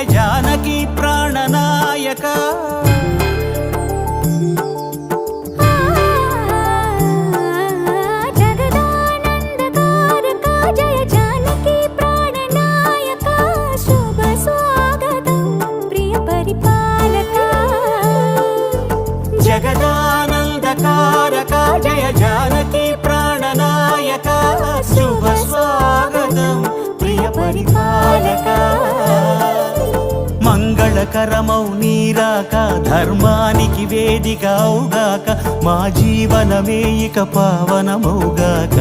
जानकी प्राणनायक जगदानंदकारक जय जानकी प्राणनायक शुभ स्वागतं प्रिय परिपालक మంగళకరమౌ నీరాక ధర్మానికి వేదికవుగాక మా జీవనమే ఇక పావనమౌగాక